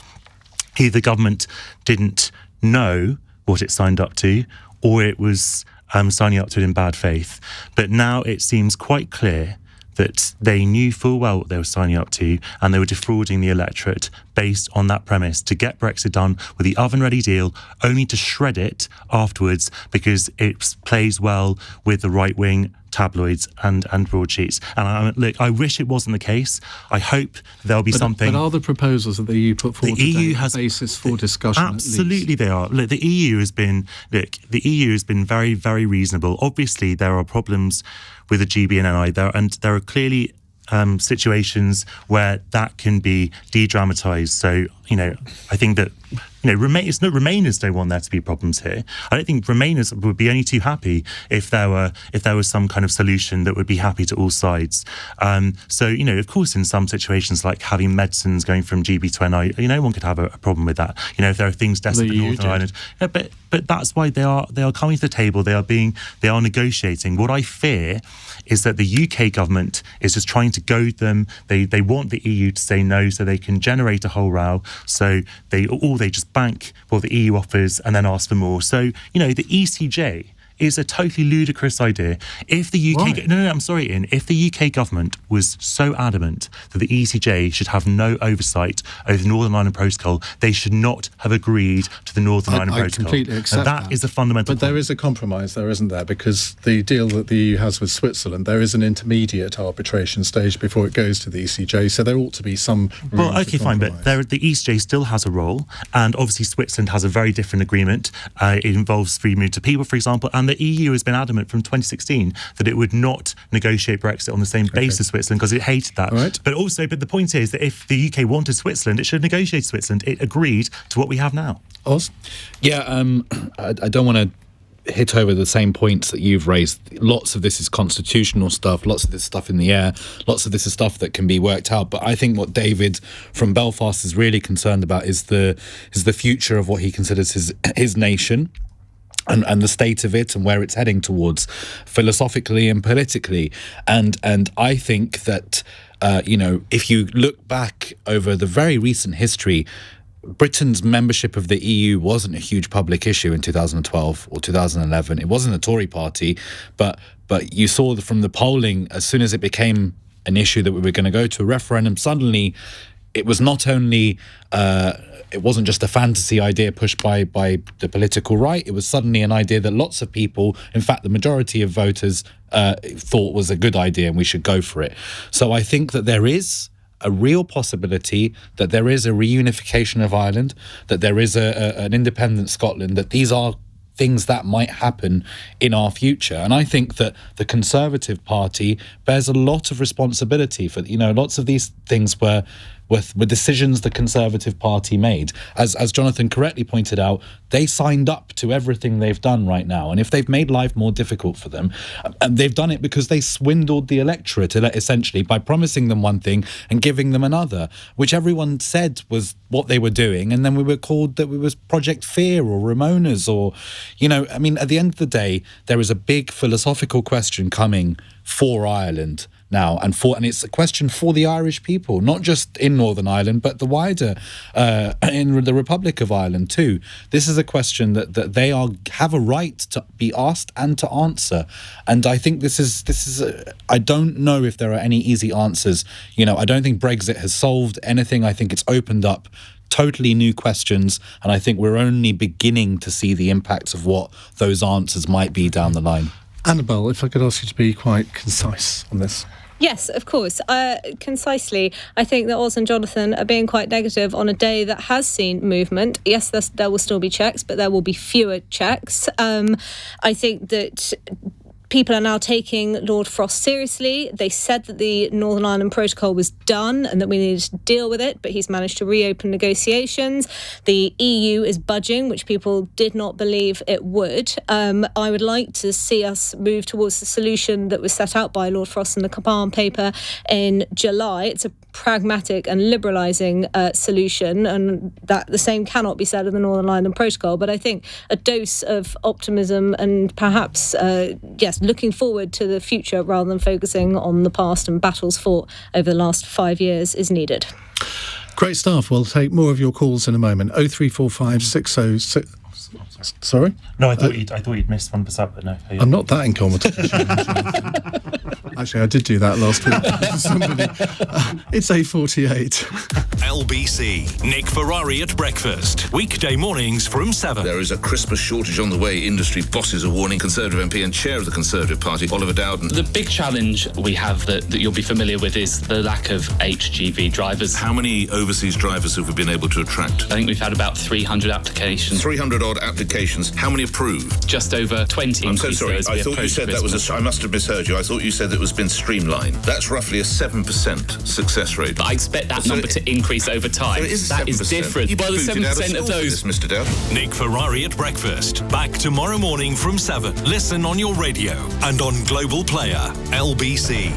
Speaker 8: either the government didn't know what it signed up to, or it was signing up to it in bad faith. But now it seems quite clear that they knew full well what they were signing up to, and they were defrauding the electorate based on that premise to get Brexit done with the oven-ready deal, only to shred it afterwards because it plays well with the right-wing tabloids and broadsheets. And look, I wish it wasn't the case. I hope there'll be something.
Speaker 5: But are the proposals that the EU put forward
Speaker 8: the EU
Speaker 5: today
Speaker 8: has
Speaker 5: a basis for discussion?
Speaker 8: Absolutely, they are. Look, the EU has been very, very reasonable. Obviously, there are problems with the GBNI there, and there are clearly situations where that can be de-dramatised. So, I think that Remainers don't want there to be problems here. I don't think Remainers would be only too happy if there was some kind of solution that would be happy to all sides. So, of course, in some situations like having medicines going from GB to NI, no one could have a problem with that. If there are things desperate for Northern Ireland, but that's why they are coming to the table. They are negotiating. What I fear is that the UK government is just trying to goad them. They want the EU to say no so they can generate a whole row. So they just bank what the EU offers and then ask for more. So, the ECJ is a totally ludicrous idea. If the UK... No, I'm sorry, Iain. If the UK government was so adamant that the ECJ should have no oversight over the Northern Ireland Protocol, they should not have agreed to the Northern Ireland Protocol.
Speaker 5: I completely accept
Speaker 8: that. That is a fundamental point.
Speaker 5: There is a compromise there, isn't there? Because the deal that the EU has with Switzerland, there is an intermediate arbitration stage before it goes to the ECJ, so there ought to be some room
Speaker 8: Well, okay, fine, but the ECJ still has a role, and obviously Switzerland has a very different agreement. It involves free movement of people, for example, and the EU has been adamant from 2016 that it would not negotiate Brexit on the same basis as Switzerland because it hated that.
Speaker 5: Right.
Speaker 8: But the point is that if the UK wanted Switzerland, it should negotiate Switzerland. It agreed to what we have now.
Speaker 5: Oz?
Speaker 10: Yeah, I don't want to hit over the same points that you've raised. Lots of this is constitutional stuff, lots of this stuff in the air, lots of this is stuff that can be worked out. But I think what David from Belfast is really concerned about is the future of what he considers his nation. And the state of it and where it's heading towards philosophically and politically. And I think that, if you look back over the very recent history, Britain's membership of the EU wasn't a huge public issue in 2012 or 2011. It wasn't a Tory party, but you saw from the polling, as soon as it became an issue that we were going to go to a referendum, suddenly it was not only... it wasn't just a fantasy idea pushed by the political right. It was suddenly an idea that lots of people, in fact, the majority of voters, thought was a good idea and we should go for it. So I think that there is a real possibility that there is a reunification of Ireland, that there is an independent Scotland, that these are things that might happen in our future. And I think that the Conservative Party bears a lot of responsibility for, lots of these things were decisions the Conservative Party made. As Jonathan correctly pointed out, they signed up to everything they've done right now. And if they've made life more difficult for them, and they've done it because they swindled the electorate, essentially, by promising them one thing and giving them another, which everyone said was what they were doing. And then we were called that we was Project Fear or Ramonas or, at the end of the day, there is a big philosophical question coming for Ireland now, and it's a question for the Irish people, not just in Northern Ireland, but the wider in the Republic of Ireland too. This is a question that they have a right to be asked and to answer, and I think this is. I don't know if there are any easy answers. I don't think Brexit has solved anything. I think it's opened up totally new questions, and I think we're only beginning to see the impacts of what those answers might be down the line.
Speaker 5: Annabel, if I could ask you to be quite concise on this.
Speaker 9: Yes, of course. Concisely, I think that Oz and Jonathan are being quite negative on a day that has seen movement. Yes, there will still be checks, but there will be fewer checks. I think that people are now taking Lord Frost seriously. They said that the Northern Ireland Protocol was done and that we needed to deal with it, but he's managed to reopen negotiations. The EU is budging, which people did not believe it would. I would like to see us move towards the solution that was set out by Lord Frost in the Caban paper in July. It's a pragmatic and liberalising solution, and that the same cannot be said of the Northern Ireland Protocol. But I think a dose of optimism and perhaps, looking forward to the future rather than focusing on the past and battles fought over the last 5 years is needed.
Speaker 5: Great stuff. We'll take more of your calls in a moment. 0345 606. Sorry?
Speaker 8: No, I thought you'd missed one percent, but no.
Speaker 5: I'm not that incompetent. Actually, I did do that last week. Somebody. It's 8:48.
Speaker 1: LBC. Nick Ferrari at breakfast. Weekday mornings from 7.
Speaker 12: There is a Christmas shortage on the way. Industry bosses are warning. Conservative MP and chair of the Conservative Party, Oliver Dowden.
Speaker 13: The big challenge we have that you'll be familiar with is the lack of HGV drivers.
Speaker 12: How many overseas drivers have we been able to attract?
Speaker 13: I think we've had about 300 applications.
Speaker 12: 300 odd applications. How many approved?
Speaker 13: Just over 20.
Speaker 12: I'm so sorry. I thought you said that was I must have misheard you. I thought you said that was been streamlined. That's roughly a 7% success rate.
Speaker 13: But I expect that number to increase over time.
Speaker 12: So that is
Speaker 13: different.
Speaker 12: Well, the 7% of those, Mr. Dale.
Speaker 1: Nick Ferrari at breakfast. Back tomorrow morning from 7. Listen on your radio and on Global Player. LBC.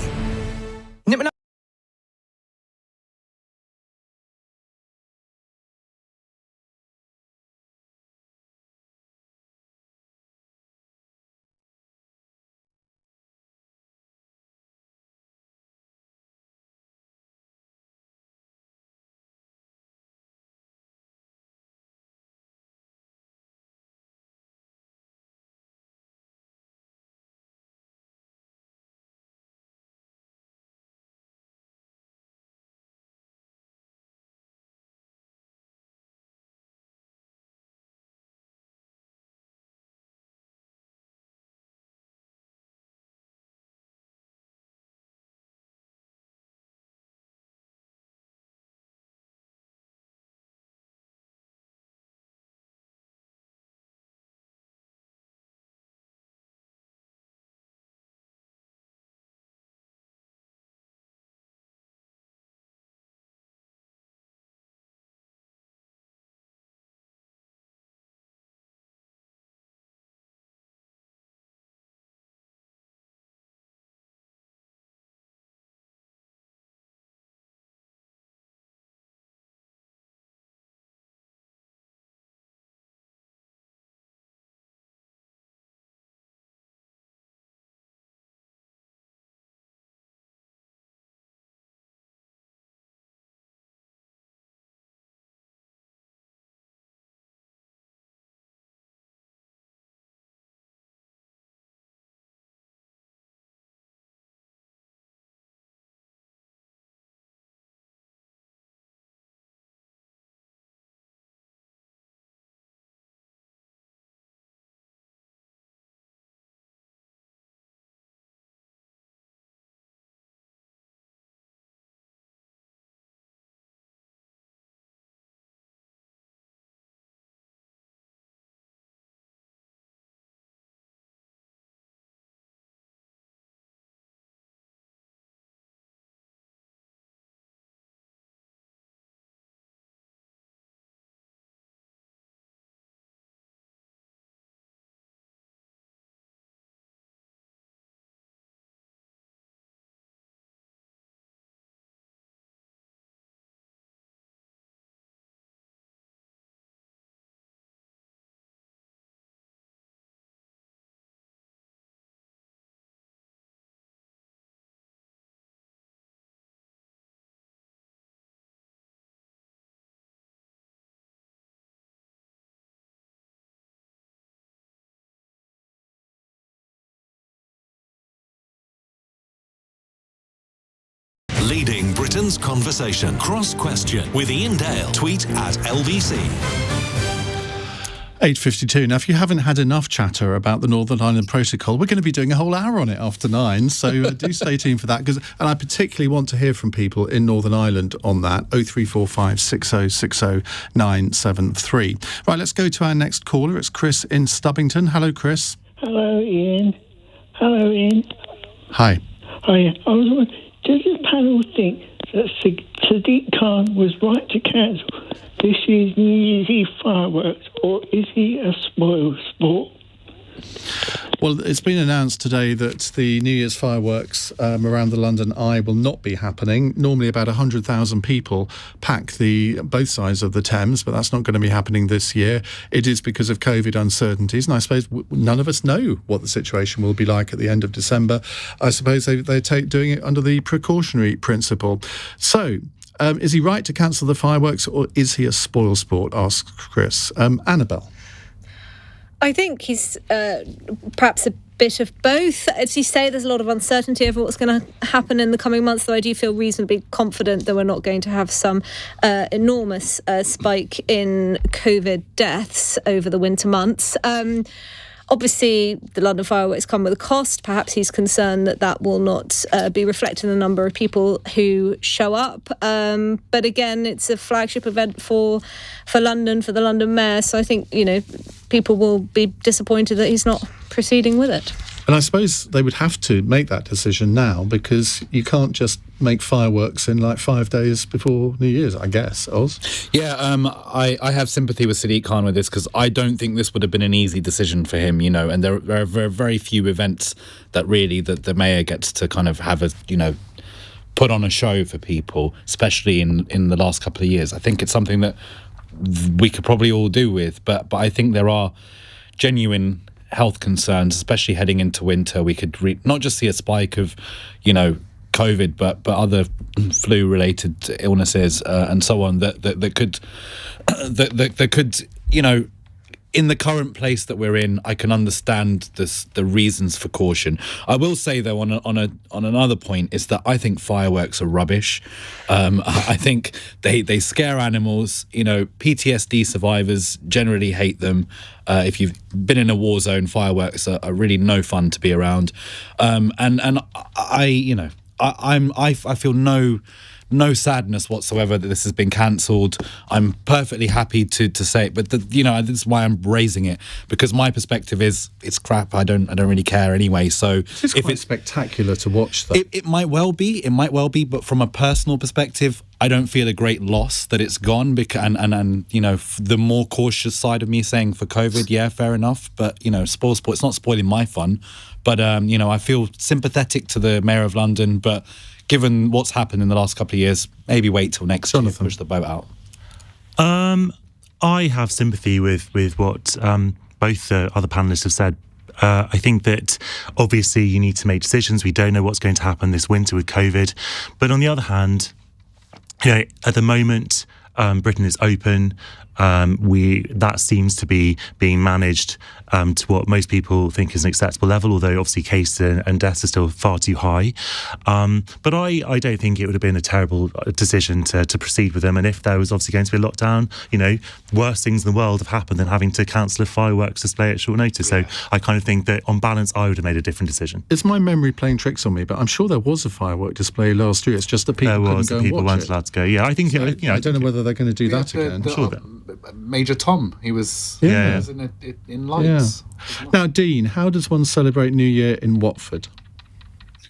Speaker 1: Leading Britain's conversation. Cross Question with Iain Dale. Tweet at LBC.
Speaker 5: 8:52. Now, if you haven't had enough chatter about the Northern Ireland Protocol, we're going to be doing a whole hour on it after 9, so do stay tuned for that. And I particularly want to hear from people in Northern Ireland on that. 0345 6060 973. Right, let's go to our next caller. It's Chris in Stubbington. Hello, Chris.
Speaker 14: Hello, Ian. Hello, Ian.
Speaker 5: Hi.
Speaker 14: Hi. I was wondering, does the panel think that Sadiq Khan was right to cancel this year's New Year's Eve fireworks, or is he a spoil sport?
Speaker 5: Well, it's been announced today that the New Year's fireworks around the London Eye will not be happening. Normally about 100,000 people pack both sides of the Thames, but that's not going to be happening this year. It is because of COVID uncertainties, and I suppose none of us know what the situation will be like at the end of December. I suppose they're doing it under the precautionary principle. So, is he right to cancel the fireworks, or is he a spoil sport, asks Chris. Annabel.
Speaker 9: I think he's perhaps a bit of both. As you say, there's a lot of uncertainty over what's going to happen in the coming months, though I do feel reasonably confident that we're not going to have some enormous spike in COVID deaths over the winter months. Obviously, the London fireworks come with a cost. Perhaps he's concerned that will not be reflected in the number of people who show up. But again, it's a flagship event for London, for the London Mayor. So I think, people will be disappointed that he's not proceeding with it.
Speaker 5: And I suppose they would have to make that decision now, because you can't just make fireworks in 5 days before New Year's, I guess. Oz?
Speaker 10: Yeah, I have sympathy with Sadiq Khan with this, because I don't think this would have been an easy decision for him, and there are very few events that really that the mayor gets to kind of have put on a show for people, especially in the last couple of years. I think it's something that we could probably all do with, but I think there are genuine health concerns, especially heading into winter. We could not just see a spike of, COVID, but other flu-related illnesses and so on that could, in the current place that we're in, I can understand the reasons for caution. I will say, though, on another point, is that I think fireworks are rubbish. I think they scare animals. PTSD survivors generally hate them. If you've been in a war zone, fireworks are really no fun to be around. And I feel no sadness whatsoever that this has been cancelled. I'm perfectly happy to say it, but this is why I'm raising it, because my perspective is it's crap. I don't really care anyway. So
Speaker 5: it's quite spectacular to watch, though.
Speaker 10: It might well be, but from a personal perspective, I don't feel a great loss that it's gone. Because and the more cautious side of me saying for COVID, yeah, fair enough. But spoil sport, it's not spoiling my fun. But I feel sympathetic to the Mayor of London, but given what's happened in the last couple of years, maybe wait till next year to push the boat out.
Speaker 8: I have sympathy with what both the other panellists have said. I think that obviously you need to make decisions. We don't know what's going to happen this winter with COVID. But on the other hand, at the moment, Britain is open. That seems to be being managed to what most people think is an acceptable level, although obviously cases and deaths are still far too high. But I don't think it would have been a terrible decision to proceed with them. And if there was obviously going to be a lockdown, worse things in the world have happened than having to cancel a fireworks display at short notice. So I kind of think that on balance, I would have made a different decision.
Speaker 5: Is my memory playing tricks on me? But I'm sure there was a firework display last year. It's just that people couldn't go and watch
Speaker 8: weren't allowed to go. Yeah, I think
Speaker 5: so, I don't know whether they're going to do that again.
Speaker 10: Major Tom, he was in lights.
Speaker 5: Yeah. Now, Dean, how does one celebrate New Year in Watford?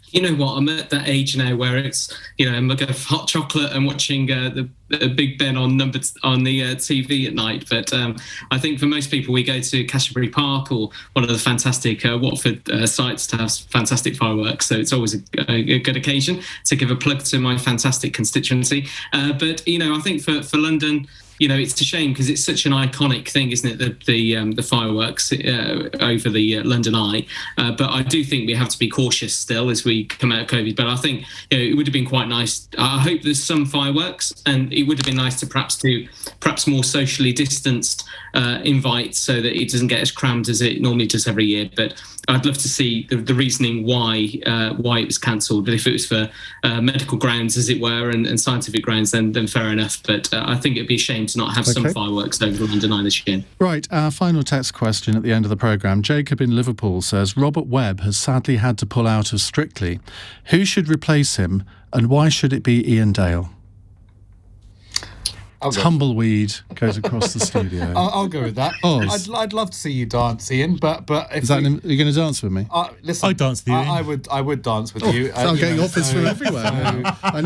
Speaker 7: You know what? I'm at that age now where it's a mug of hot chocolate and watching the Big Ben on the TV at night. But I think for most people, we go to Canterbury Park or one of the fantastic Watford sites to have fantastic fireworks. So it's always a good occasion to give a plug to my fantastic constituency. But I think for London, it's a shame because it's such an iconic thing, isn't it? The fireworks over the London Eye. But I do think we have to be cautious still as we come out of COVID. But I think it would have been quite nice. I hope there's some fireworks, and it would have been nice to perhaps more socially distanced invite so that it doesn't get as crammed as it normally does every year. But I'd love to see the reasoning why it was cancelled. But if it was for medical grounds, as it were, and scientific grounds, then fair enough. But I think it'd be a shame to not have some fireworks over the London Eye this year.
Speaker 5: Right, our final text question at the end of the programme. Jacob in Liverpool says, Robert Webb has sadly had to pull out of Strictly. Who should replace him, and why should it be Iain Dale? Tumbleweed goes across the studio.
Speaker 10: I'll go with that. I'd love to see you dance, Ian, but if
Speaker 5: are you going to dance with me?
Speaker 10: Listen,
Speaker 8: I'd dance with you.
Speaker 10: I would dance with you.
Speaker 5: I'm getting offers from everywhere. I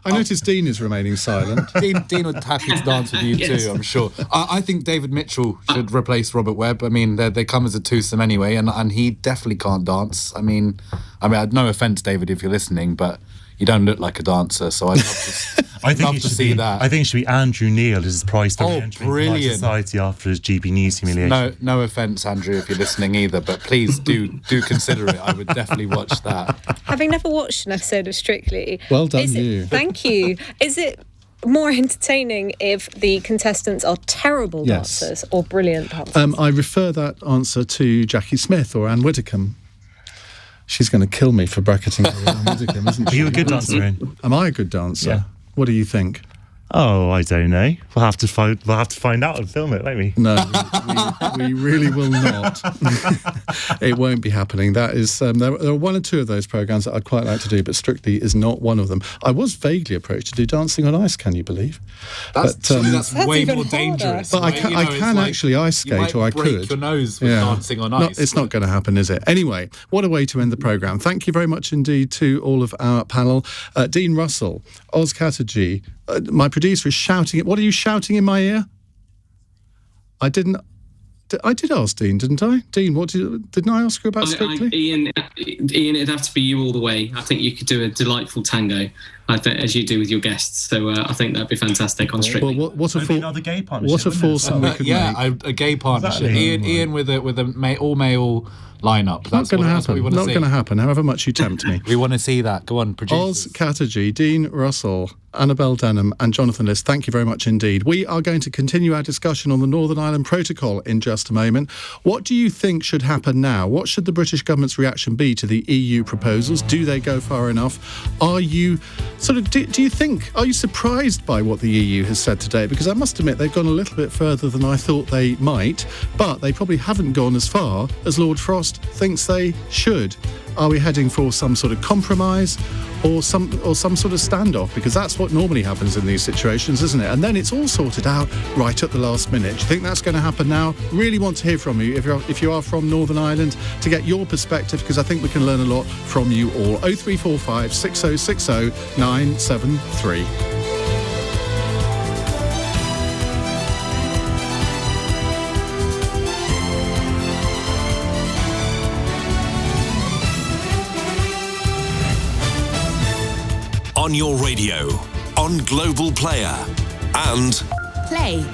Speaker 5: noticed Dean is remaining silent.
Speaker 10: Dean would happy to dance with you too, I'm sure. I think David Mitchell should replace Robert Webb. I mean, they come as a twosome anyway, and he definitely can't dance. I mean, no offence, David, if you're listening, but you don't look like a dancer, so I'd love to see that.
Speaker 8: I think it should be Andrew Neil as his prize for re-entering
Speaker 10: brilliant.
Speaker 8: society after his GB News humiliation.
Speaker 10: No offence, Andrew, if you're listening either, but please do consider it. I would definitely watch that.
Speaker 9: Having never watched an episode of Strictly,
Speaker 5: well done, you.
Speaker 9: Thank you. Is it more entertaining if the contestants are terrible dancers or brilliant dancers?
Speaker 5: I refer that answer to Jackie Smith or Anne Widdecombe. She's going to kill me for bracketing her with Anne Widdecombe, isn't she?
Speaker 8: Are you a good dancer, Ian?
Speaker 5: Am I a good dancer? Yeah. What do you think?
Speaker 8: Oh, I don't know. We'll have to find out and film it, won't we?
Speaker 5: No, we really will not. It won't be happening. That is, there are one or two of those programmes that I'd quite like to do, but Strictly is not one of them. I was vaguely approached to do Dancing on Ice, can you believe?
Speaker 10: That's way more dangerous.
Speaker 5: But right? I can actually ice skate, or I could.
Speaker 10: You break your nose with Dancing on Ice.
Speaker 5: It's not going to happen, is it? Anyway, what a way to end the programme. Thank you very much indeed to all of our panel. Dean Russell, Oz Katerji, my producer is shouting. What are you shouting in my ear? I did ask Dean, didn't I? Dean, didn't I ask you about Strictly?
Speaker 7: Ian, it'd have to be you all the way. I think you could do a delightful tango, as you do with your guests. So I think that'd be fantastic on Strictly.
Speaker 5: Well, what a
Speaker 8: gay partnership.
Speaker 5: What a foursome we could make.
Speaker 10: A gay partnership. Exactly. Ian with a all male lineup.
Speaker 5: That's not going to happen. Not going to happen. However much you tempt me.
Speaker 10: We want to see that. Go on, producers.
Speaker 5: Oz Katerji, Dean Russell, Annabel Denham and Jonathan List, thank you very much indeed. We are going to continue our discussion on the Northern Ireland Protocol in just a moment. What do you think should happen now? What should the British government's reaction be to the EU proposals? Do they go far enough? Are you are you surprised by what the EU has said today? Because I must admit they've gone a little bit further than I thought they might, but they probably haven't gone as far as Lord Frost thinks they should. Are we heading for some sort of compromise or some sort of standoff? Because that's what normally happens in these situations, isn't it? And then it's all sorted out right at the last minute. Do you think that's going to happen now? Really want to hear from you if you are from Northern Ireland to get your perspective, because I think we can learn a lot from you all. 0345 6060 973.
Speaker 1: On your radio, on Global Player, and
Speaker 2: Play